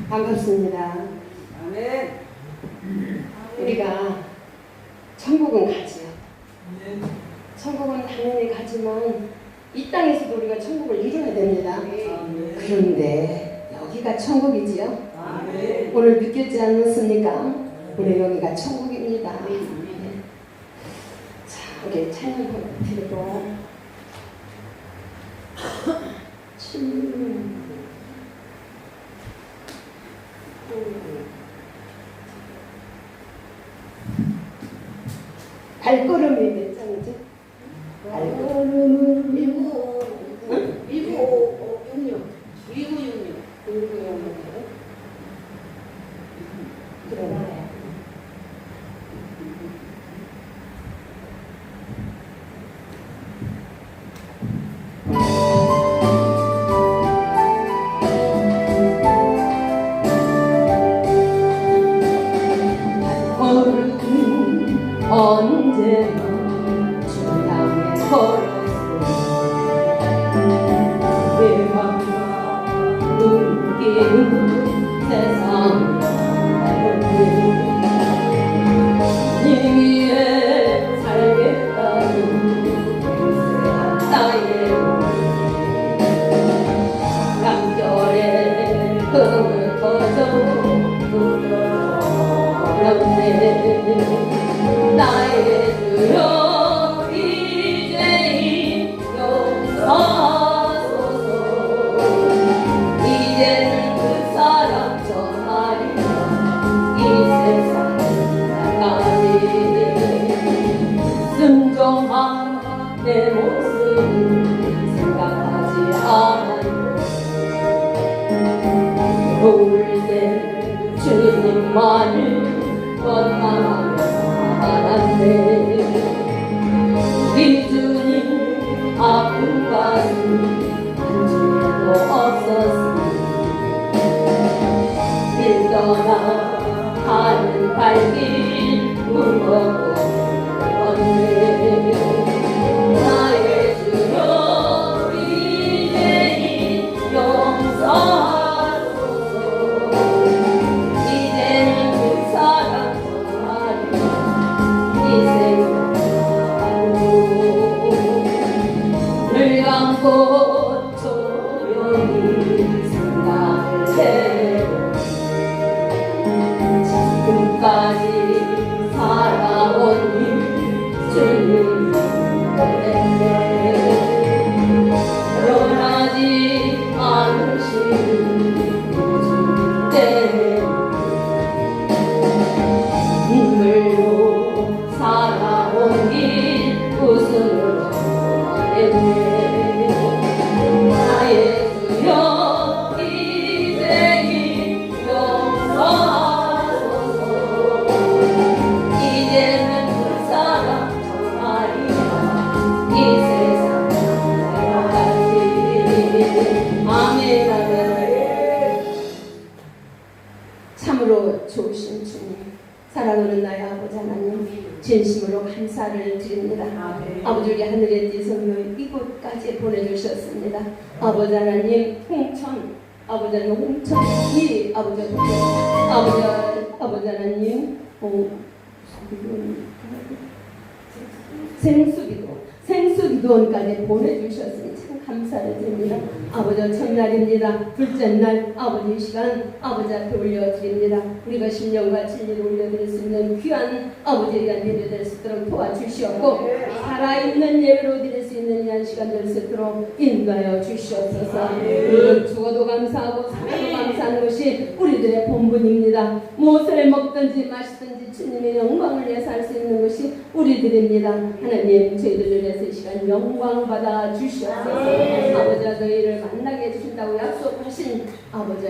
반갑습니다. 아멘. 우리가 천국은 가지요. 아멘. 천국은 당연히 가지만 이 땅에서도 우리가 천국을 이루어야 됩니다. 아멘. 그런데 여기가 천국이지요. 아멘. 오늘 느꼈지 않습니까? 오늘 여기가 천국입니다. 자, 우리 찬양 드리고 발걸음이 몇 장이지? 발걸음은 1966. 그러네. 언제나 주 향해 걸었어. 내 맘과 눈길은 세상 이 위에 살겠다는 생생한 나의 깜결에 흥을 터져 울었네. 나의 주여 이제 용서하소서. 이제는 그 사람 전하리라. 이 세상까지 순종한 내 모습 생각하지 않아요. 더울 때 주님만을 원망하며 살았네. 이 주님 아픈 가슴 한 줄도 없었으니 길 떠나 가는 발길 울고 걷네. 나의 주여 이제 용서하소서. 이제는 그 사람 눈을 감고 조용히 생각을 해요. 지금까지 살아온 일 주님 때문에 변하지 않으신 주님 때문에 눈물로 살아온 길 웃음으로 보냈네. 나의 주여 이제 용서하소서. 이제는 그 사람 전하리라. 이 세상 살아가지. 아멘 아멘. 참으로 좋으신 주님, 사랑하는 나의 아버지 하나님, 진심으로 감사를 드립니다. 아버지, 우리 하늘에 계셔서 이곳까지 보내주셨습니다. 아버지 하나님, 홍천, 아버지 하나님, 홍천이 아버지 하나님, 생수기도원까지 보내주셨으니 참 감사를 드립니다. 아버지, 첫날입니다. 둘째 날 아버지 시간 아버지 앞에 올려드립니다. 우리가 신령과 진리를 올려드릴 수 있는 귀한 아버지에 대한 예배 될 수 있도록 도와주시옵고, 살아있는 예배로 드릴 수 있는 이한 시간 될 수 있도록 인도하여 주시옵소서. 우리는 죽어도 감사하고 살아도 감사하는 것이 우리들의 본분입니다. 무엇을 먹든지 마시든지 주님의 영광을 위해서 할 수 있는 것이 우리들입니다. 하나님, 저희들을 위해서 이 시간 영광 받아 주시옵소서. 아버지가 너희를 만나게 해주신다고 약속하신 아버지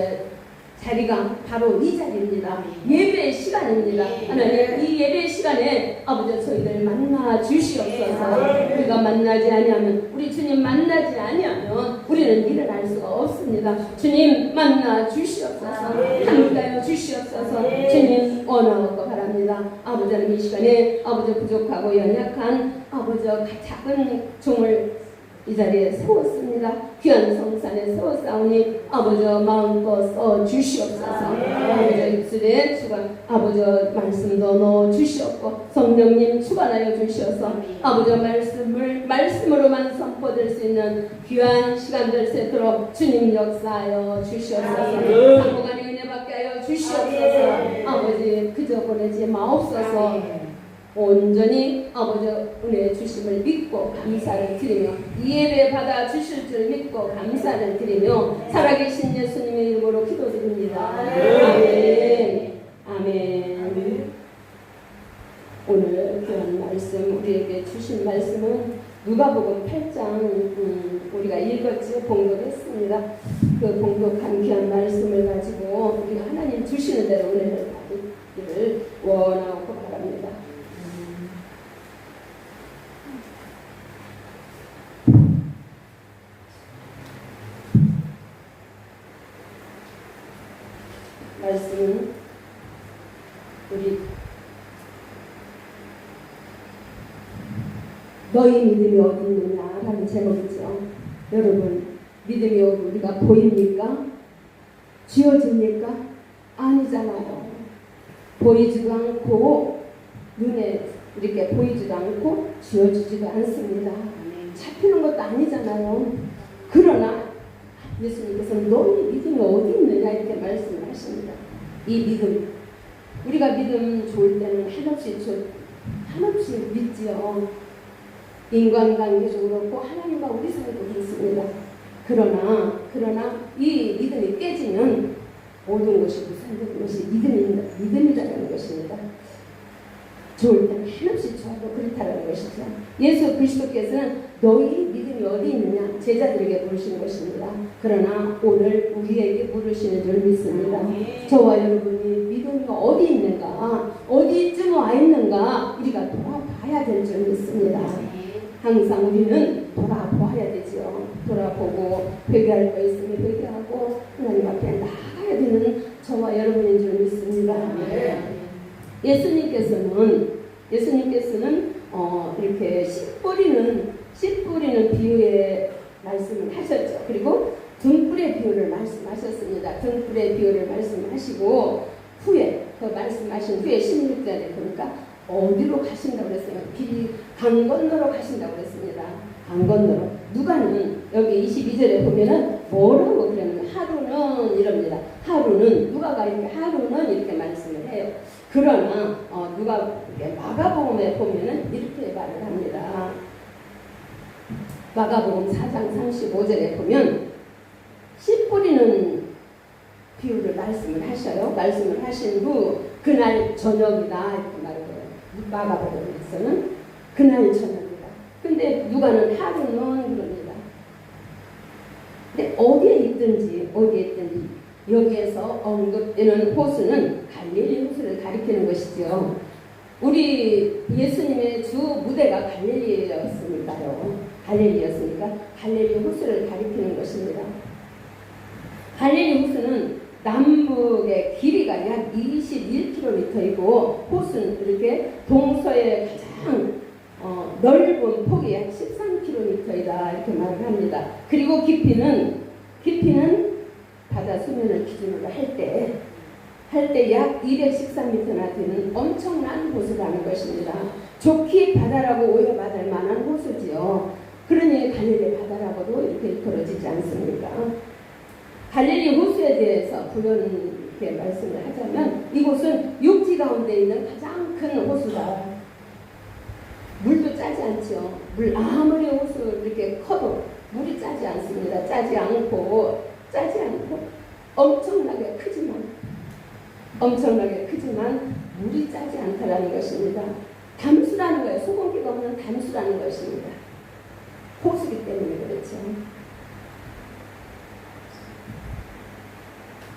자리가 바로 이 자리입니다. 예배의 시간입니다. 하나님, 이 예배의 시간에 아버지 저희들 만나 주시옵소서. 우리가 만나지 아니하면, 우리 주님 만나지 아니하면 우리는 일어날 수가 없습니다. 주님 만나 주시옵소서. 함께하여 주시옵소서. 주님 원하옵고 바랍니다. 아버지 하나님, 이 시간에 아버지 부족하고 연약한 아버지 작은 종을 이 자리에 세웠습니다. 귀한 성산에 세웠사오니 아버지 마음껏 써 주시옵소서. 아버지 입술에 주관 아버지 말씀도 넣어 주시옵고 성령님 주관하여 주시옵소서. 아버지 말씀으로만 선포될 수 있는 귀한 시간들 새도록 주님 역사하여 주시옵소서. 상호간의 은혜 받게 하여 주시옵소서. 아버지 그저 보내지 마옵소서. 온전히 아버지 은혜 주심을 믿고 감사를 드리며 이 예배 받아 주실 줄 믿고 감사를 드리며 살아계신 예수님의 이름으로 기도드립니다. 아멘. 아멘. 오늘 귀한 말씀 우리에게 주신 말씀은 누가복음 8장 우리가 읽었지 봉독했습니다. 그 봉독한 귀한 말씀을 가지고 우리가 하나님 주시는 대로 은혜를 받기를 원하고 바랍니다. 말씀은 우리 너희 믿음이 어디 있느냐 라는 제목이죠. 여러분 믿음이 우리가 보입니까? 쥐어집니까? 아니잖아요. 보이지도 않고 눈에 이렇게 보이지도 않고 쥐어지지도 않습니다. 잡히는 것도 아니잖아요. 그러나 예수님께서는 너희 믿음이 어디 있느냐 이렇게 말씀을 하십니다. 이 믿음 우리가 믿음 좋을 때는 한없이 믿지요. 인간관계도 그렇고 하나님과 우리 사이도 그렇습니다. 그러나 이 믿음이 깨지면 모든 것이 무산되는 것이 믿음이라는 것입니다. 좋을 때는 한없이 좋아도 그렇다는 것이죠. 예수 그리스도께서는 너희 믿음이 어디 있느냐 제자들에게 물으시는 것입니다. 그러나 오늘 우리에게 물으시는 줄 믿습니다. 저와 여러분이 믿음이 어디 있는가 어디쯤 와 있는가 우리가 돌아봐야 될 줄 믿습니다. 항상 우리는 돌아보아야 되지요. 돌아보고 회개할 거 있으면 회개하고 하나님 앞에 나아가야 되는 저와 여러분인 줄 믿습니다. 예수님께서는 이렇게 씨 뿌리는 비유의 말씀을 하셨죠. 그리고 등불의 비유를 말씀하셨습니다. 등불의 비유를 말씀하시고 후에 그 말씀하신 후에 16절에 보니까 어디로 가신다고 그랬어요? 길이 강 건너로 가신다고 그랬습니다. 강 건너로. 누가는 여기 22절에 보면은 뭐라고 그러냐면 하루는 이럽니다. 누가가 이렇게 하루는 이렇게 말씀을 해요. 그러나 누가 마가복음에 보면은 이렇게 말을 합니다. 마가복음 4장 35절에 보면 씨 뿌리는 비유를 말씀을 하셔요. 말씀을 하신 후 그날 저녁이다 이렇게 말을 해요. 마가복음에서는 그날 저녁이다. 근데 누가는 하루는 그럽니다. 근데 어디에 있든지 여기에서 언급되는 호수는 갈릴리 호수를 가리키는 것이죠. 우리 예수님의 주 무대가 갈릴리였으니까 갈릴리 호수를 가리키는 것입니다. 갈릴리 호수는 남북의 길이가 약 21km이고 호수는 이렇게 동서의 가장 넓은 폭이 약 13km이다 이렇게 말을 합니다. 그리고 깊이는 바다 수면을 기준으로 할 때 약 213m나 되는 엄청난 호수라는 것입니다. 좋게 바다라고 오해받을 만한 호수지요. 그러니 갈릴리 바다라고도 이렇게 일컬어지지 않습니까? 갈릴리 호수에 대해서 이렇게 말씀을 하자면 이곳은 육지 가운데 있는 가장 큰 호수다. 물도 짜지 않죠. 물 아무리 호수 이렇게 커도 물이 짜지 않습니다. 짜지 않고 엄청나게 크지만 물이 짜지 않다라는 것입니다. 담수라는 거예요. 소금기가 없는 담수라는 것입니다. 호수기 때문에 그렇죠.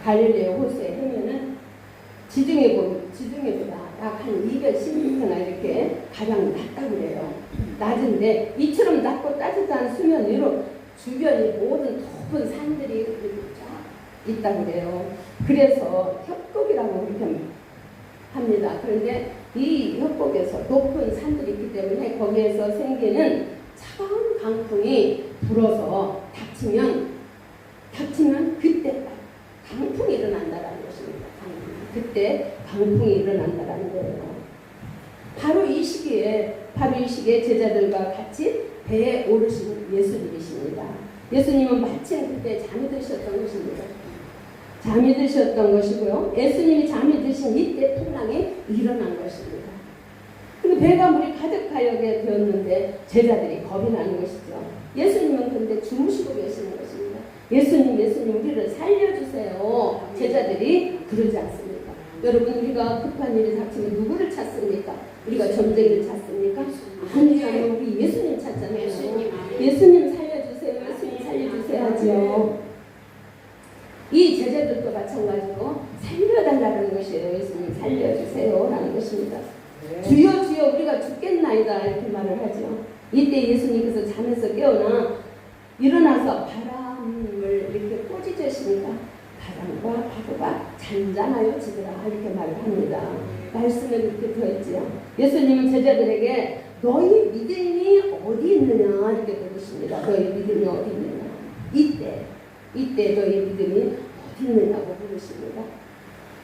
갈릴리 호수의 해면은 지중해보다 약 한 210m나 이렇게 가장 낮다고 그래요. 낮은데 이처럼 낮고 따뜻한 수면 위로 주변이 모든 높은 산들이 이렇게 쫙 있다고 그래요. 그래서 협곡이라고 그렇게 합니다. 그런데 이 협곡에서 높은 산들이 있기 때문에 거기에서 생기는 차가운 강풍이 불어서 닥치면 그때 강풍이 일어난다라는 것입니다. 그때 강풍이 일어난다라는 거예요. 바로 이 시기에 제자들과 같이 배에 오르신 예수님이십니다. 예수님은 마침 그때 잠이 드셨던 것입니다. 잠이 드셨던 것이고요. 예수님이 잠이 드신 이때 풍랑이 일어난 것입니다. 그리고 배가 물이 가득하게 되었는데 제자들이 겁이 나는 것이죠. 예수님은 그런데 주무시고 계시는 것입니다. 예수님 우리를 살려주세요. 제자들이 그러지 않습니까? 여러분, 우리가 급한 일이 닥치면 누구를 찾습니까? 우리가 점쟁이를 찾습니까? 아니잖아요. 우리 예수님 찾잖아요. 예수님 살려주세요. 예수님 살려주세요 하죠. 이 제자들도 마찬가지로 살려달라는 것이에요. 예수님 살려주세요 라는 것입니다. 주여 주여 우리가 죽겠나이다 이렇게 말을 하죠. 이때 예수님께서 잠에서 깨어나 일어나서 바람을 이렇게 꼬집으시니까 바람과 파도가 잔잔하여 지더라 이렇게 말을 합니다. 말씀을 이렇게 더했지요. 예수님은 제자들에게 너희 믿음이 어디 있느냐 이렇게 물으십니다. 너희 믿음이 어디 있느냐. 이때 너희 믿음이 어디 있느냐고 물으십니다.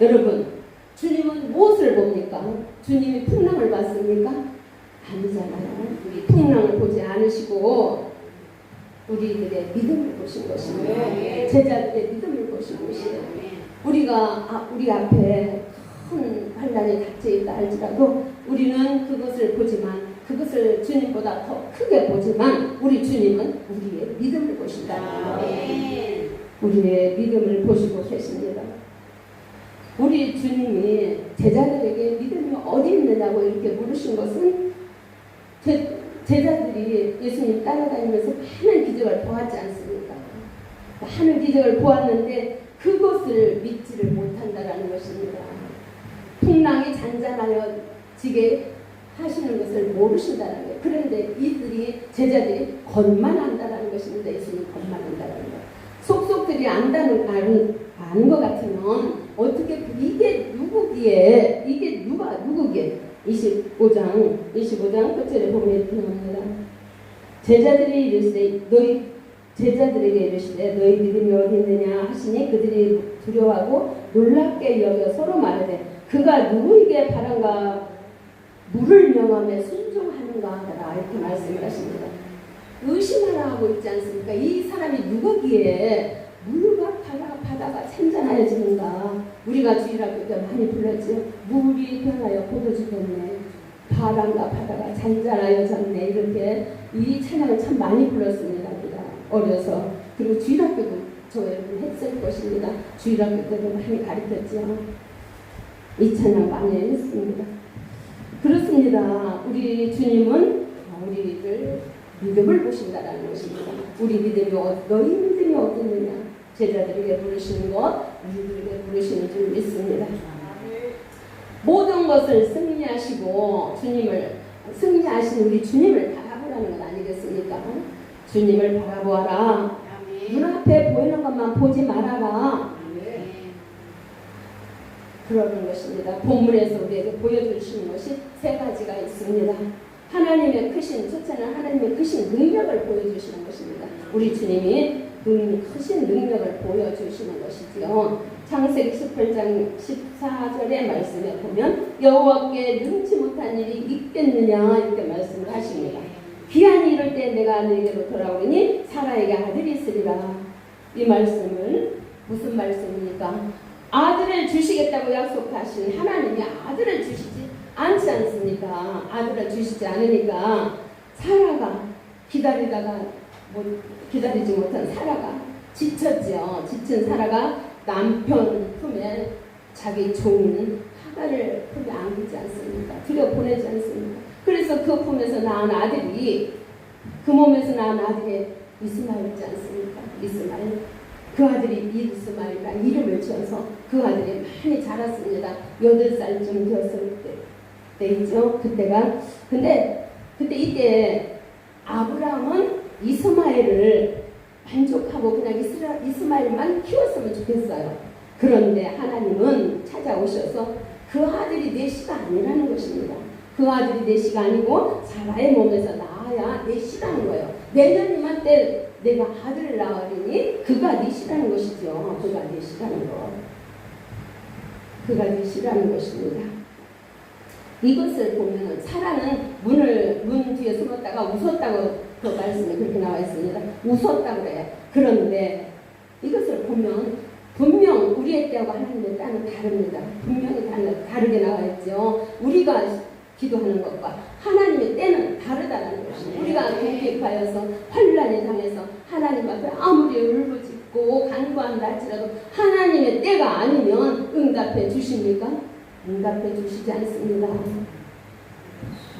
여러분, 주님은 무엇을 봅니까? 주님이 풍랑을 봤습니까? 아니잖아요. 풍랑을 보지 않으시고 우리들의 믿음을 보신 것입니다. 제자들의 믿음을 보신 것이에요. 우리 앞에 큰 환난이 닥쳐 있다 할지라도 우리는 그것을 보지만 그것을 주님보다 더 크게 보지만 우리 주님은 우리의 믿음을 보신다는 거예요. 우리의 믿음을 보시고 계십니다. 우리 주님이 제자들에게 믿음이 어디 있느냐고 이렇게 물으신 것은 제자들이 예수님 따라다니면서 많은 기적을 보았지 않습니까? 많은 기적을 보았는데 그것을 믿지를 못한다라는 것입니다. 풍랑이 잔잔하여 지게 하시는 것을 모르신다는 거예요. 그런데 제자들이 겉만한다라는 것입니다. 예수님 겉만한다라는 거예요. 속속들이 아는 것 같으면 어떻게 이게 누구기에 25장 끝절에 보면 이렇게 나옵니다. 제자들에게 이르시되 너희 믿음이 어디 있느냐 하시니 그들이 두려워하고 놀랍게 여겨 서로 말하되 그가 누구에게 바람과 물을 명함에 순종하는가 하더라 이렇게 말씀을 하십니다. 의심하라 하고 있지 않습니까? 이 사람이 누구기에 물과 바다가 잔잔해지는가. 우리가 주일학교 때 많이 불렀죠. 물이 변하여 포도주 됐네. 바람과 바다가 잔잔하여졌네. 이렇게 이 찬양을 참 많이 불렀습니다. 우리가 어려서. 그리고 주일학교도 저 여러분 했을 것입니다. 주일학교 때도 많이 가르쳤죠. 이 찬양 많이 했습니다. 그렇습니다. 우리 주님은 우리를 믿음을 보신다라는 것입니다. 우리 믿음이 너희 믿음이 어떻느냐. 제자들에게 부르시는 것, 우리들에게 부르시는 줄 믿습니다. 모든 것을 승리하신 우리 주님을 바라보라는 것 아니겠습니까? 주님을 바라보아라. 눈앞에 보이는 것만 보지 말아라. 그러는 것입니다. 본문에서 우리에게 보여주시는 것이 세 가지가 있습니다. 첫째는 하나님의 크신 능력을 보여주시는 것입니다. 우리 주님이 크신 능력을 보여주시는 것이지요. 창세기 18장 14절의 말씀에 보면 여호와께 능치 못한 일이 있겠느냐 이렇게 말씀을 하십니다. 기한이 이를 때 내가 너에게로 돌아오니 사라에게 아들이 있으리라. 이 말씀은 무슨 말씀입니까? 아들을 주시겠다고 약속하신 하나님이 아들을 주시지 않지 않습니까? 아들을 주시지 않으니까 사라가 기다리지 못한 사라가 지쳤지요. 지친 사라가 남편 품에 자기 종인 하갈을 품에 안기지 않습니까? 들여보내지 않습니까? 그래서 그 품에서 낳은 아들이 그 몸에서 낳은 아들이 이스마엘이지 않습니까? 이스마엘. 그 아들이 이스마엘이라는 이름을 지어서 그 아들이 많이 자랐습니다. 8살쯤 되었을 때이죠. 근데 이때 아브라함은 이스마엘을 만족하고 그냥 이스마엘만 키웠으면 좋겠어요. 그런데 하나님은 찾아오셔서 그 아들이 내 씨가 아니라는 것입니다. 그 아들이 내 씨가 아니고 사라의 몸에서 낳은 낳아야 내 씨라는 거예요. 내년이면 때 내가 아들을 낳으리니 그가 네 씨라는 것이죠. 그가 네 씨라는 거. 그가 네 씨라는 것입니다. 이것을 보면 사라는 문 뒤에 숨었다가 웃었다고 그 말씀에 그렇게 나와 있습니다. 웃었다고 그래요. 그런데 이것을 보면 분명 우리의 때하고 하나님의 때는 다릅니다. 분명히 다르게 나와 있죠. 우리가 기도하는 것과 하나님의 때는 다르다는 것입니다. 우리가 공격하여서 환란에 당해서 하나님 앞에 아무리 울부짖고 간구한다 할지라도 하나님의 때가 아니면 응답해 주십니까? 응답해 주시지 않습니다.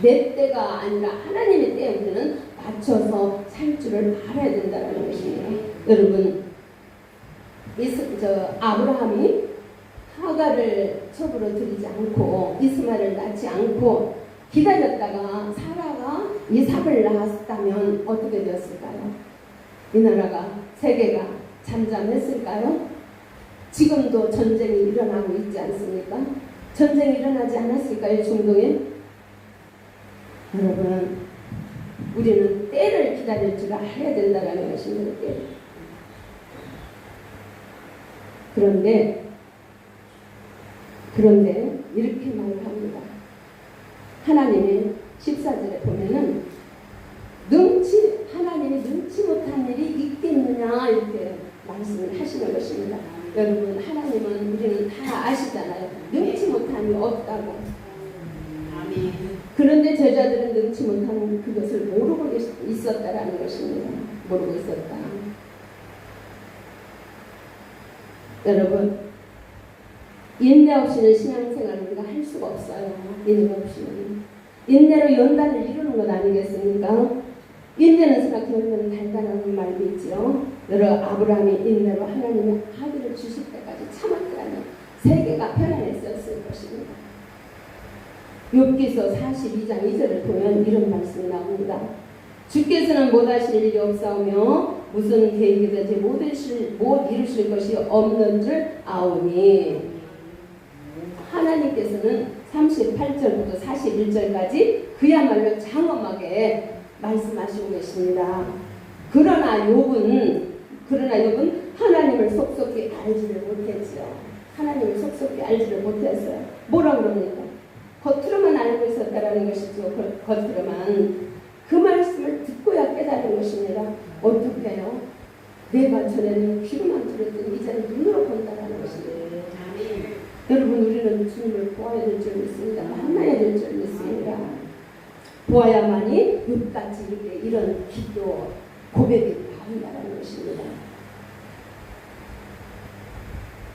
내 때가 아니라 하나님의 때에 우리는 맞춰서 살 줄을 알아야 된다는 것입니다. 여러분, 아브라함이 하가를 첩으로 들이지 않고 이스마엘을 낳지 않고 기다렸다가 사라가 이삭을 낳았다면 어떻게 되었을까요? 이 나라가 세계가 잠잠했을까요? 지금도 전쟁이 일어나고 있지 않습니까? 전쟁이 일어나지 않았을까요? 중동에? 여러분, 우리는 때를 기다릴 줄 알아야 된다는 것입니다. 때를. 그런데 이렇게 말을 합니다. 하나님의 14절에 보면은 하나님이 능치 못한 일이 있겠느냐 이렇게 말씀을 하시는 것입니다. 여러분, 하나님은 우리는 다 아시잖아요. 능치 못한 일이 없다고. 그런데 제자들은 능치 못한 그것을 모르고 있었다라는 것입니다. 모르고 있었다. 여러분, 인내 없이는 신앙생활을 우리가 할 수가 없어요. 인내 없이는. 인내로 연단을 이루는 것 아니겠습니까? 인내는 생각해 보면 달달한 말도 있지요. 여러분, 아브라함이 인내로 하나님의 아들을 주실 때까지 참았더라면 세계가 편안했었을 것입니다. 욥기서 42장 2절을 보면 이런 말씀이 나옵니다. 주께서는 못하실 일이 없사오며 무슨 계획이든지 못 이루실 것이 없는 줄 아오니. 하나님께서는 38절부터 41절까지 그야말로 장엄하게 말씀하시고 계십니다. 그러나 욥은 하나님을 속속히 알지를 못했지요. 하나님을 속속히 알지를 못했어요. 뭐라 그럽니까? 겉으로만 알고 있었다라는 것이죠. 겉으로만. 그 말씀을 듣고야 깨달은 것입니다. 어떻게 해요? 내가 전에는 귀로만 들었더니 이제는 눈으로 본다라는 것입니다. 여러분, 우리는 주님을 보아야 될 줄 믿습니다. 만나야 될 줄 믿습니다. 보아야만이 욥같이 이런 기도 고백이 나온다라는 것입니다.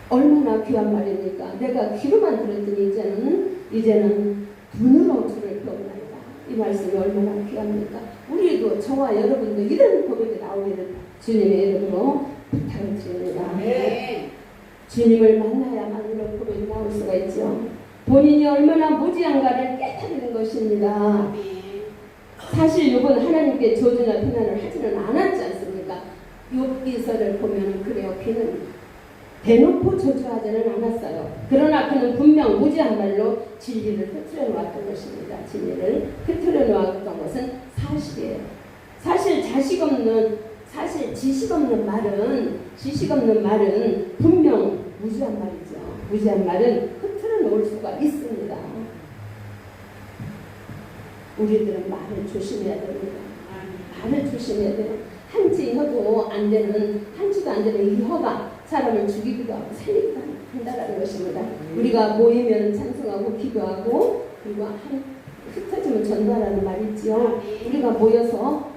얼마나 귀한 말입니까? 내가 귀로만 들었더니 이제는 눈으로 주를 배우나이다. 이 말씀이 얼마나 귀합니까? 우리도 저와 여러분도 이런 고백이 나오기를 주님의 이름으로 부탁을 드립니다. 네. 주님을 만나야만 이런 고백이 나올 수가 있죠. 본인이 얼마나 무지한가를 깨달는 것입니다. 사실 욥은 하나님께 저주나 비난을 하지는 않았지 않습니까? 욥기서를 보면 그래요. 그는 대놓고 저주하지는 않았어요. 그러나 그는 분명 무지한 말로 진리를 흐트려 놓았던 것입니다. 진리를 흐트려 놓았던 것은 사실이에요. 사실 지식 없는 말은 분명 무지한 말이죠. 무지한 말은 흐트러 놓을 수가 있습니다. 우리들은 말을 조심해야 됩니다. 말을 조심해야 돼요. 한치도 안 되는 이 혀가 사람을 죽이기도 하고 살리기도 한다라는 것입니다. 우리가 모이면 찬송하고 기도하고 그리고 흩어지면 전도하라는 말이 있지요. 우리가 모여서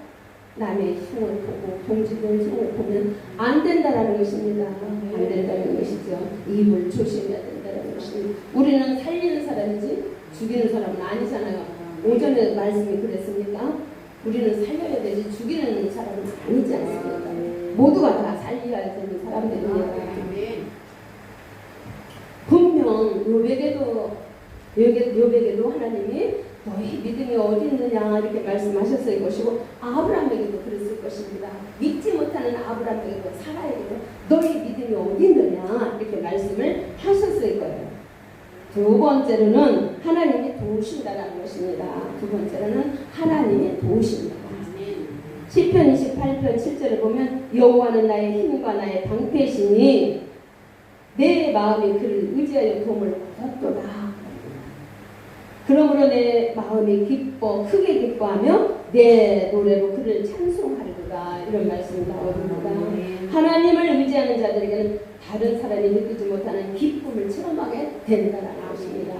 남의 흉을 보고 동지들 흉을 보면 안 된다라는 것입니다. 안 된다는 것이죠. 입을 조심해야 된다는 것입니다. 우리는 살리는 사람이지 죽이는 사람은 아니잖아요. 오전에 말씀이 그랬습니까? 우리는 살려야 되지 죽이는 사람은 아니지 않습니까? 모두가 다 살려야 되는 사람들이에요. 분명 욥에게도 하나님이 너희 믿음이 어디 있느냐 이렇게 말씀하셨을 것이고 아브라함에게도 그랬을 것입니다. 믿지 못하는 아브라함에게도 사라에게도 너희 믿음이 어디 있느냐 이렇게 말씀을 하셨을 거예요. 두 번째로는 하나님이 도우신다라는 것입니다. 두 번째로는 하나님이 도우신다. 시편 28편 7절을 보면 여호와는 나의 힘과 나의 방패시니 내 마음이 그를 의지하여 도움을 얻었도다. 그러므로 내 마음이 기뻐 크게 기뻐하며 내 노래로 그를 찬송하리로다. 이런 말씀이 나옵니다. 하나님을 의지하는 자들에게는 다른 사람이 느끼지 못하는 기쁨을 체험하게 된다라는 것입니다.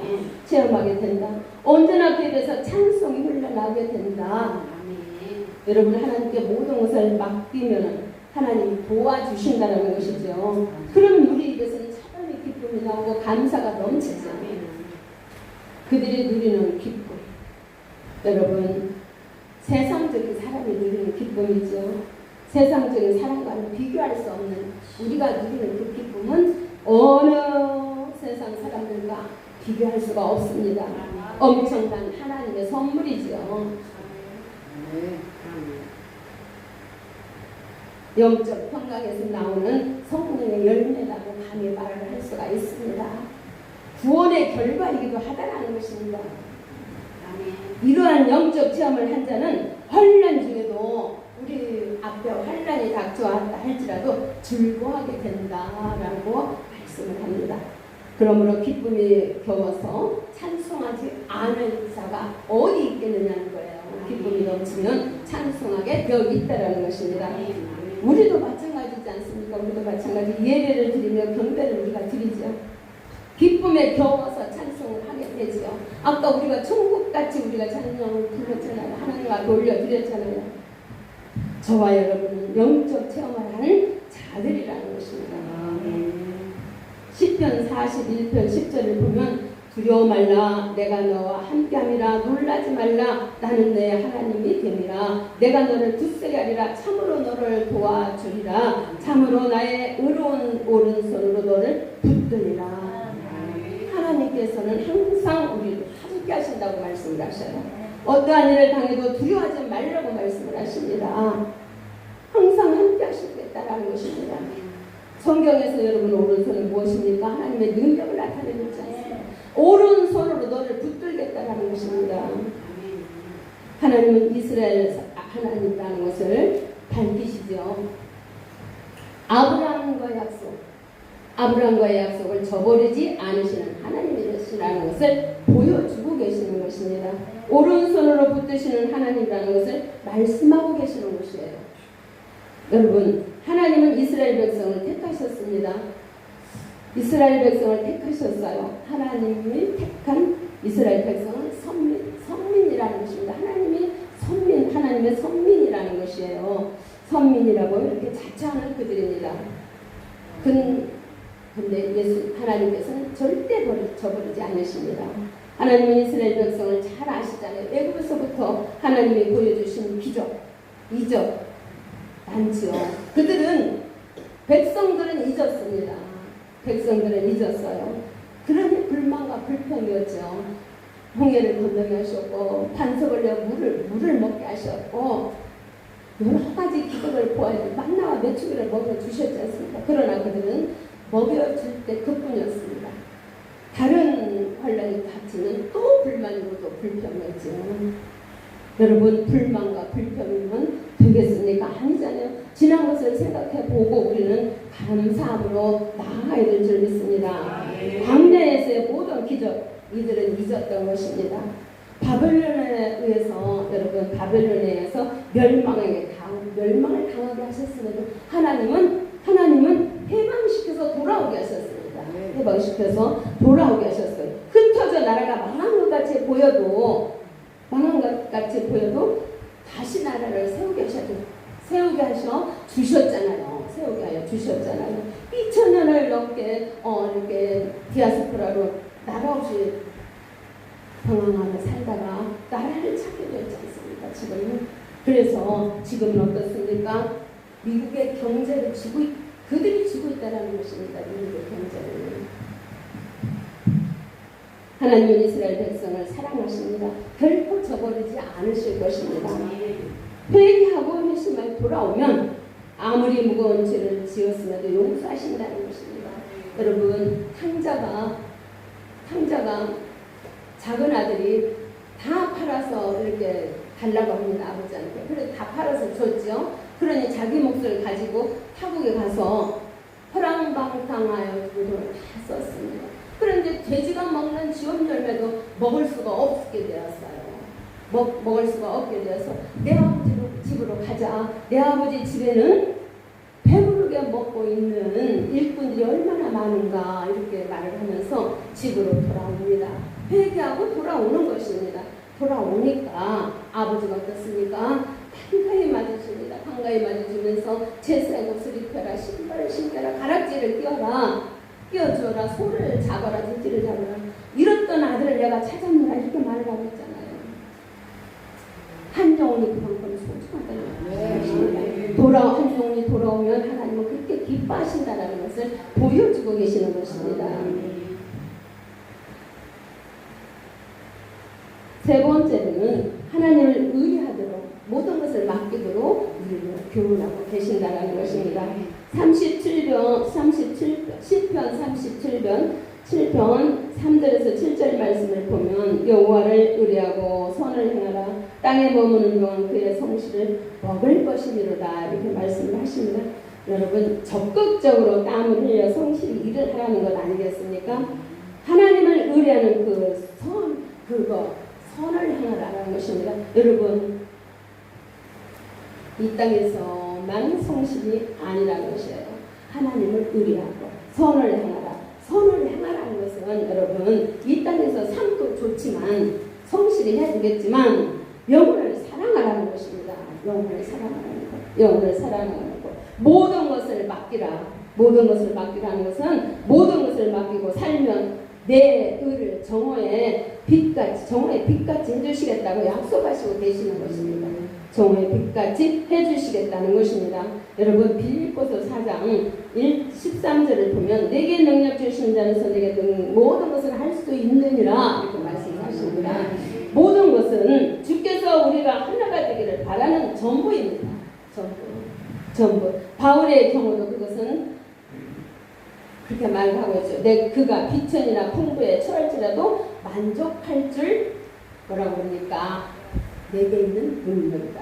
체험하게 된다. 언제나 그에 대해서 찬송이 흘러나게 된다. 여러분 하나님께 모든 것을 맡기면 하나님이 도와주신다는 것이죠. 그러면 우리 입에서는 차라리 기쁨이 나오고 감사가 넘치죠. 그들이 누리는 기쁨. 여러분 세상적인 사람이 누리는 기쁨이죠. 세상적인 사람과는 비교할 수 없는 우리가 누리는 그 기쁨은 어느 세상 사람들과 비교할 수가 없습니다. 엄청난 하나님의 선물이죠. 영적 평강에서 나오는 성령의 열매라고 감히 말을 할 수가 있습니다. 구원의 결과이기도 하다라는 것입니다. 이러한 영적 체험을 한 자는 환난 중에도 우리 앞에 환난이 닥쳐왔다 할지라도 즐거워하게 된다라고 말씀을 합니다. 그러므로 기쁨이 겨워서 찬송하지 않을 자가 어디 있겠느냐는 거예요. 기쁨이 넘치면 찬송하게 되어 있다라는 것입니다. 우리도 마찬가지지 않습니까? 우리도 마찬가지 예배를 드리며 경배를 우리가 드리죠. 기쁨에 겨워서 찬송을 하게 되지요. 아까 우리가 천국같이 우리가 찬송을 불렀잖아요. 하나님 앞에 올려드렸잖아요. 저와 여러분은 영적 체험을 하는 자들이라는 것입니다. 시편 41편 10절을 보면 두려워 말라 내가 너와 함께함이라 놀라지 말라 나는 내 하나님이 됨이라 내가 너를 굳세게 하리라 참으로 너를 도와주리라 참으로 나의 의로운 오른손으로 너를 붙들리라. 하나님께서는 항상 우리를 함께 하신다고 말씀을 하셔요. 어떠한 일을 당해도 두려워하지 말라고 말씀을 하십니다. 항상 함께 하시겠다라는 것입니다. 성경에서 여러분 오른손은 무엇입니까? 하나님의 능력을 나타내는 있지 않습니까? 오른손으로 너를 붙들겠다라는 것입니다. 하나님은 이스라엘 하나님이라는 것을 밝히시죠. 아브라함과의 약속을 저버리지 않으시는 하나님이시라는 것을 보여주고 계시는 것입니다. 오른손으로 붙드시는 하나님이라는 것을 말씀하고 계시는 것이에요. 여러분 하나님은 이스라엘 백성을 택하셨습니다. 이스라엘 백성을 택하셨어요. 하나님이 택한 이스라엘 백성은 선민이라는 것입니다. 하나님의 선민이라는 것이에요. 선민이라고 이렇게 자처하는 그들입니다. 근데 하나님께서는 절대 저버리지 않으십니다. 하나님은 이스라엘 백성을 잘 아시잖아요. 애굽에서부터 하나님이 보여주신 기적, 이적 많지요. 백성들은 잊었습니다. 백성들은 잊었어요. 그러니 불만과 불평이었죠. 홍해를 건너게 하셨고 반석을 내어 물을 먹게 하셨고 여러 가지 기적을 보아야 만나와 메추기를 먹여주셨지 않습니까? 그러나 그들은 먹여줄 때 그뿐이었습니다. 다른 환란이 닥치는 또 불만이고 또 불평이었죠. 여러분 불만과 불평이면 되겠습니까? 아니잖아요. 지난 것을 생각해보고 우리는 감사함으로 나아가야 될 줄 믿습니다. 광야에서의 모든 기적 이들은 잊었던 것입니다. 바벨론에 의해서 여러분 바벨론에 의해서 멸망을 당하게 하셨음에도 하나님은 해방시켜서 돌아오게 하셨습니다. 해방시켜서 돌아오게 하셨어요. 흩어져 나라가 망한 것 같이 보여도 다시 나라를 세우게 하셔 주셨잖아요. 2000년을 넘게 이렇게 디아스포라로 나라 없이 방황하며 살다가 나라를 찾게 되지 않습니까? 지금은. 그래서 지금은 어떻습니까? 미국의 경제를 그들이 쥐고 있다는 것입니다. 미국의 경제를. 하나님은 이스라엘 백성을 사랑하십니다. 결코 저버리지 않으실 것입니다. 회개하고 회심하여 돌아오면 아무리 무거운 죄를 지었음에도 용서하신다는 것입니다. 여러분 황자가 작은 아들이 다 팔아서 이렇게 달라고 합니다. 아버지한테. 그래서 다 팔아서 줬죠. 그러니 자기 몫을 가지고 타국에 가서 허랑방탕하여 돈을 다 썼습니다. 그런데 돼지가 먹는 지엄열매도 먹을 수가 없게 되었어요. 먹을 수가 없게 되어서 내 아버지 집으로 가자. 내 아버지 집에는 배부르게 먹고 있는 일꾼들이 얼마나 많은가 이렇게 말을 하면서 집으로 돌아옵니다. 회개하고 돌아오는 것입니다. 돌아오니까 아버지가 어떻습니까? 한가히 맞으십니다. 한가히 맞으시면서 제사의 옷을 입혀라, 신발을 신겨라, 가락지를 끼워주어라, 소를 잡아라, 돼지를 잡아라. 이렇던 아들을 내가 찾았노라 이렇게 말을 하고 있잖아요. 한정훈이 그만큼 소중하다는 거예요. 한정훈이 돌아오면 하나님은 그렇게 기뻐하신다는 것을 보여주고 계시는 것입니다. 세 번째는 하나님을 의뢰하도록 모든 것을 맡기도록 우리를 교훈하고 계신다는 것입니다. 37편 7편 3절에서 7절 말씀을 보면 여호와를 의뢰하고 선을 행하라 땅에 머무는 동안 그의 성실을 먹을 것이니로다 이렇게 말씀을 하십니다. 여러분 적극적으로 땀을 흘려 성실히 일을 하라는 것 아니겠습니까? 하나님을 의뢰하는 선을 행하라는 것입니다. 여러분 이 땅에서만 성실이 아니라는 것이에요. 하나님을 의뢰하고 선을 행하라. 선을 행하라는 것은 여러분 이 땅에서 삶도 좋지만 성실히 해야 되겠지만 영혼을 사랑하라는 것입니다. 영혼을 사랑하는 것. 모든 것을 맡기라. 모든 것을 맡기라는 것은 모든 것을 맡기고 살면 내 의를 정오의 빛같이 해주시겠다고 약속하시고 계시는 것입니다. 정오의 빛같이 해주시겠다는 것입니다. 여러분 빌립보서 4장 13절을 보면 내게 능력 주시는 자로서 내게 모든 것을 할 수 있느니라 이렇게 말씀하십니다. 모든 것은 주께서 우리가 하나가 되기를 바라는 전부입니다. 전부. 바울의 경우도 그것은 그렇게 말하고 있죠. 그가 비천이나 풍부에 처할지라도 만족할 줄 뭐라고 그러니까 내게 있는 능력이다.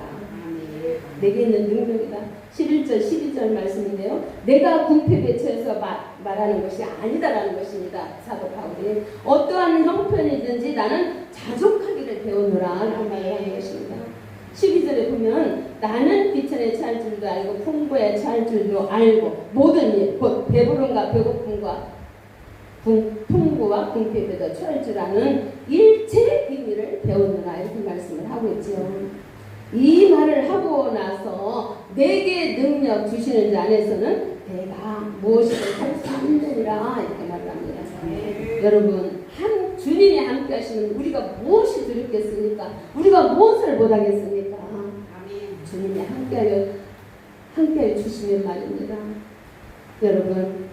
내게 있는 능력이다. 11절 12절 말씀인데요. 내가 궁핍에 처해서 말하는 것이 아니다라는 것입니다. 사도 바울이 어떠한 형편이든지 나는 자족하기를 배우노라 라는 말을 하는 것입니다. 12절에 보면 나는 비천에 처할 줄도 알고 풍부에 처할 줄도 알고 모든 일 곧 배부름과 배고픔과 풍부와 궁핍에도 처할 줄 아는 일체의 비밀을 배우느라 이렇게 말씀을 하고 있지요. 이 말을 하고 나서 내게 능력 주시는 자 안에서는 내가 무엇이든 할 수 있느니라 이렇게 말을 합니다. 여러분 주님이 함께 하시는 우리가 무엇이 두렵겠습니까? 우리가 무엇을 못하겠습니까? 주님이 함께하여 주시면 말입니다. 여러분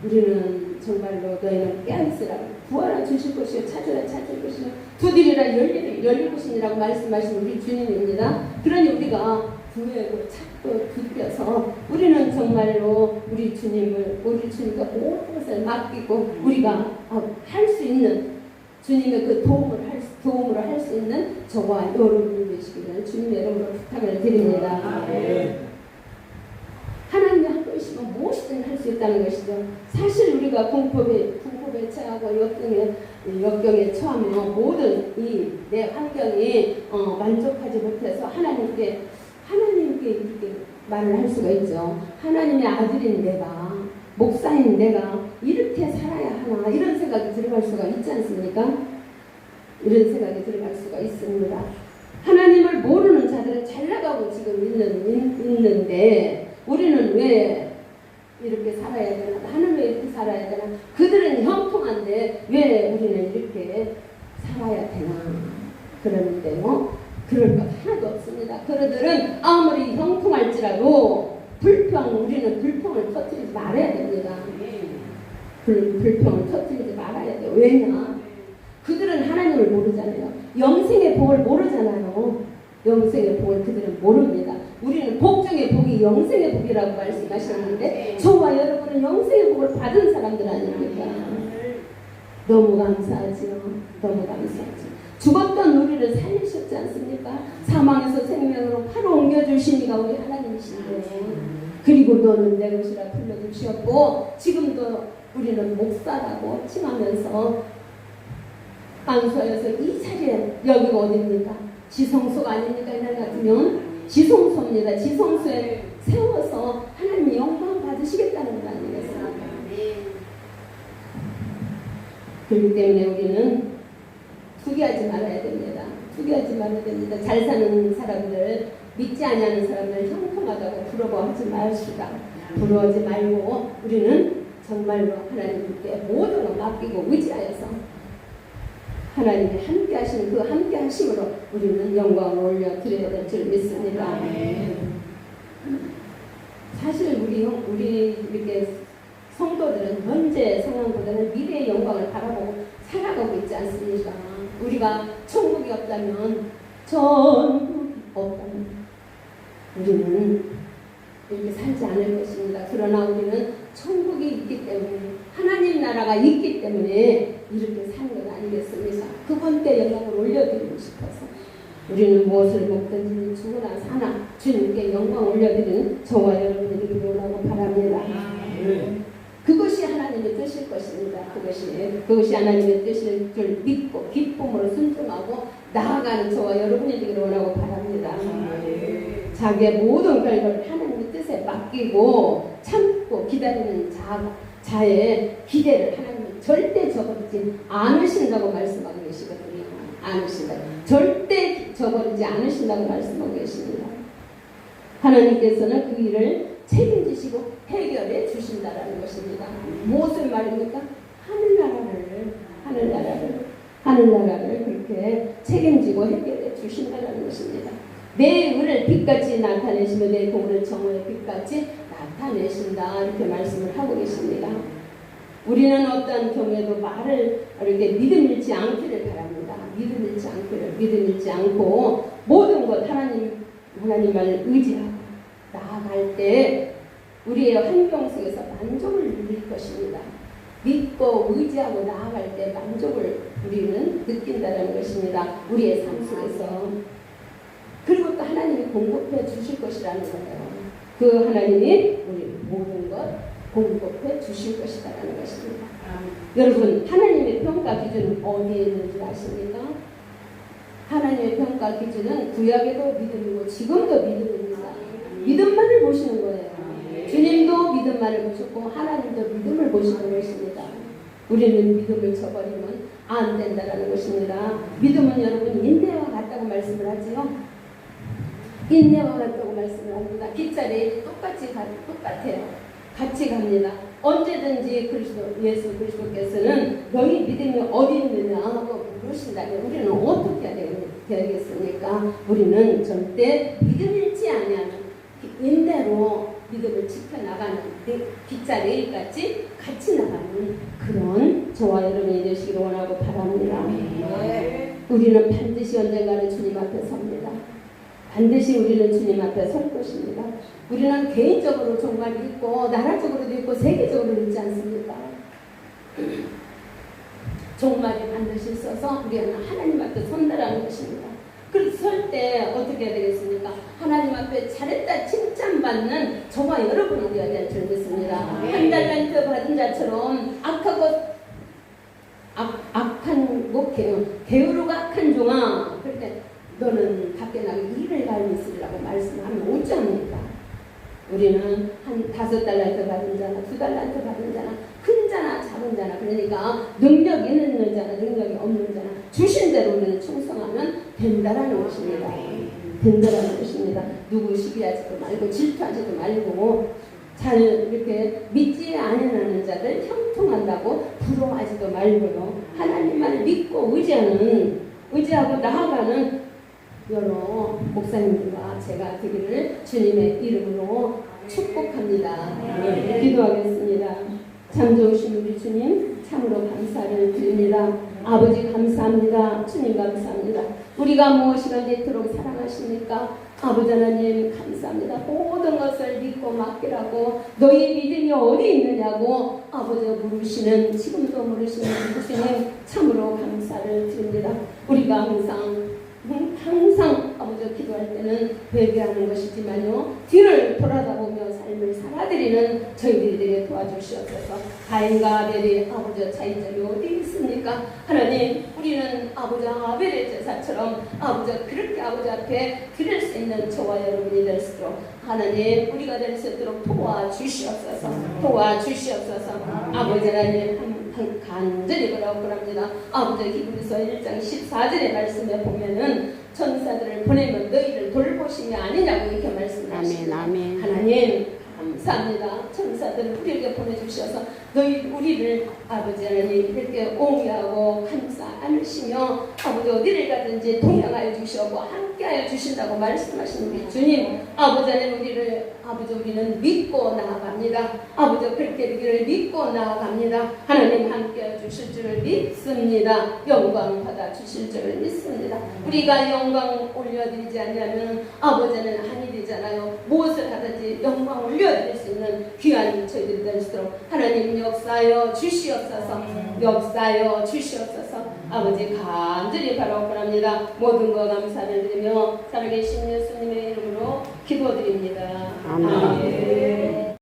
우리는 정말로 너희는 깨어있으라 구하라 주실 것이요 찾으라 찾을 것이요 두드리라 열릴 것이니라고 말씀하신 우리 주님입니다. 그러니 우리가 구하고 찾고 두드려서 우리는 정말로 우리 주님과 모든 것을 맡기고 우리가 할 수 있는 주님의 그 도움으로 할 수 있는 저와 여러분이 되시기를 주님의 이름으로 부탁을 드립니다. 하나님이 함께 계시면 무엇이든 할 수 있다는 것이죠. 사실 우리가 궁핍에 처하고 역경에 처하면 모든 내 환경이 만족하지 못해서 하나님께 이렇게 말을 할 수가 있죠. 하나님의 아들인 내가 목사인 내가 이렇게 살아야 하나 이런 생각이 들어갈 수가 있지 않습니까? 이런 생각이 들어갈 수가 있습니다. 하나님을 모르는 자들은 잘 나가고 지금 있는데 우리는 왜 이렇게 살아야 되나? 나는 왜 이렇게 살아야 되나? 그들은 형통한데 왜 우리는 이렇게 살아야 되나? 그러는데요. 그럴 것 하나도 없습니다. 그들은 아무리 형통할지라도 우리는 불평을 터뜨리지 말아야 됩니다. 불평을 터뜨리지 말아야 돼요. 왜냐? 그들은 하나님을 모르잖아요. 영생의 복을 모르잖아요. 영생의 복을 그들은 모릅니다. 우리는 복 중에 복이 영생의 복이라고 말씀하셨는데 저와 여러분은 영생의 복을 받은 사람들 아닙니까? 너무 감사하지요. 너무 감사하죠. 죽었던 우리를 살리셨지 않습니까? 사망에서 생명으로 바로 옮겨주신 이가 우리 하나님이신데, 그리고 너는 내 것이라 불러주셨고 지금도 우리는 목사라고 칭하면서 안수하여서 이 자리에, 여기가 어딥니까? 지성소가 아닙니까? 이날 같으면 지성소입니다. 지성소에 세워서 하나님이 영광 받으시겠다는 것 아니겠습니까? 그렇기 때문에 우리는 투기하지 말아야 됩니다. 투기하지 말아야 됩니다. 잘 사는 사람들, 믿지 아니하는 사람들 형통하다고 부러워하지 마시다. 부러워하지 말고 우리는 정말로 하나님께 모든 걸 맡기고 의지하여서 하나님이 함께 하시는 그 함께 하심으로 우리는 영광을 올려드려야 될 줄 믿습니다. 사실 우리 이렇게 성도들은 현재 상황보다는 미래의 영광을 바라보고 살아가고 있지 않습니까? 우리가 천국이 없다면, 천국이 없다면 우리는 이렇게 살지 않을 것입니다. 그러나 우리는 천국이 있기 때문에, 하나님 나라가 있기 때문에 이렇게 사는 것 아니겠습니까? 그분께 영광을 올려드리고 싶어서 우리는 무엇을 먹든지 죽으나 사나 주님께 영광 올려드리는 저와 여러분이 되기를 원하고 바랍니다. 그것이 하나님의 뜻일 것입니다. 그것이 하나님의 뜻일 줄 믿고 기쁨으로 순종하고 나아가는 저와 여러분이 되기를 원하고 바랍니다. 자기의 모든 결과를 하나님의 뜻에 맡기고 참고 기다리는 자의 기대를 하나님은 절대 저버리지 않으신다고 말씀하고 계시거든요. 않으신다. 절대 저버리지 않으신다고 말씀하고 계십니다. 하나님께서는 그 일을 책임지시고 해결해 주신다라는 것입니다. 무엇을 말입니까? 하늘나라를 그렇게 책임지고 해결해 주신다라는 것입니다. 내 의를 빛같이 나타내시며 내 도를 정오의 빛같이 나타내신다, 이렇게 말씀을 하고 계십니다. 우리는 어떤 경우에도 말을 이렇게 믿음 잃지 않기를 바랍니다. 믿음 잃지 않고 모든 것 하나님을 의지하고 나아갈 때 우리의 환경 속에서 만족을 누릴 것입니다. 믿고 의지하고 나아갈 때 만족을 우리는 느낀다는 것입니다. 우리의 삶 속에서. 그리고 또 하나님이 공급해 주실 것이라는 거예요. 그 하나님이 우리 모든 것 공급해 주실 것이라는 것입니다. 여러분, 하나님의 평가 기준은 어디에 있는지 아십니까? 하나님의 평가 기준은 구약에도 믿음이고 지금도 믿음입니다. 믿음만을 보시는 거예요. 주님도 믿음만을 보셨고 하나님도 믿음을 보시는 것입니다. 우리는 믿음을 저버리면 안 된다는 것입니다. 믿음은 여러분 인내와 같다고 말씀을 하지요. 인내와 같다고 말씀을 합니다. 깃자리 똑같아요. 같이 갑니다. 언제든지 예수 그리스도께서는 너희 믿음이 어디 있느냐 하고 물으신다면 우리는 어떻게 해야 되겠습니까? 우리는 절대 믿음 잃지 아니하는 인내로 믿음을 지켜나가는 빗자루일같이 같이 나가는 그런 저와 여러분이 되시기를 원하고 바랍니다. 우리는 반드시 언젠가는 주님 앞에 섭니다. 반드시 우리는 주님 앞에 설 것입니다. 우리는 개인적으로 정말 있고 나라적으로도 있고 세계적으로도 있지 않습니까? 종말이 반드시 있어서 우리는 하나님 앞에 선다라는 것입니다. 그래서 설 때 어떻게 해야 되겠습니까? 하나님 앞에 잘했다 칭찬받는 저와 여러분이 되어야 될 줄 믿습니다. 한 달란트 받은 자처럼 악한 목회요. 게으르고 악한 종아. 그런데 너는 밖에 나가 일을 갈미 있으리라고 말씀하면 오지 않습니까? 우리는 한 5달란트 받은 자나 2달란트 받은 자나 큰 자나 작은 자나, 그러니까 능력 있는 자나 능력이 없는 자나 주신 대로 우리는 충성하면 된다라는 것입니다. 된다라는 것입니다. 누구 시기하지도 말고 질투하지도 말고 잘 이렇게 믿지 않는 자들 형통한다고 부러워하지도 말고요. 하나님만을 믿고 의지하고 나아가는 여러 목사님들과 제가 되기를 주님의 이름으로 축복합니다. 기도하겠습니다. 참 좋으신 우리 주님 참으로 감사를 드립니다. 아버지 감사합니다. 주님 감사합니다. 우리가 무엇이든지 이토록 사랑하는 말씀하십니까? 아버지 하나님 감사합니다. 모든 것을 믿고 맡기라고 너희 믿음이 어디 있느냐고 아버지 물으시는, 지금도 물으시는 주님 참으로 감사를 드립니다. 우리가 항상 아버지 기도할 때는 회개하는 것이지만요, 뒤를 돌아다보며 삶을 살아드리는 저희들이 되게 도와주시옵소서. 가인과 아벨이 아버지 차이점이 어디 있습니까? 하나님, 우리는 아버지 아벨의 제사처럼 아버지 그렇게 아버지 앞에 드릴 수 있는 저와 여러분이 될 수 있도록 하나님 우리가 될 수 있도록 도와주시옵소서. 아버지 하나님 간절히 바라옵니다. 아버지 히브리서 1장 14절의 말씀에 보면은 천사들을 보내면 너희를 돌보심이 아니냐고 이렇게 말씀하십니다. 아멘. 하나님 감사합니다. 천사들을 우리에게 보내주셔서 우리를 아버지 하나님 이렇게 옹이하고 감싸 안으시며 아버지 어디를 가든지 동행하여 주시고 함께하여 주신다고 말씀하시는 우리 주님, 아버지 하나님 우리는 믿고 나아갑니다. 아버지 그렇게 우리를 믿고 나아갑니다. 하나님 함께하여 주실 줄을 믿습니다. 영광 받아 주실 줄을 믿습니다. 우리가 영광 올려드리지 않으면 아버지는 한이 되잖아요. 무엇을 하든지 영광 올려드릴 수 있는 귀한 저희들이 될 수 있도록 하나님 역사하여 주시옵소서. 아버지 간절히 바라옵니다. 모든 것 감사를 드리며 살아계신 예수님의 이름으로 기도드립니다. 아멘.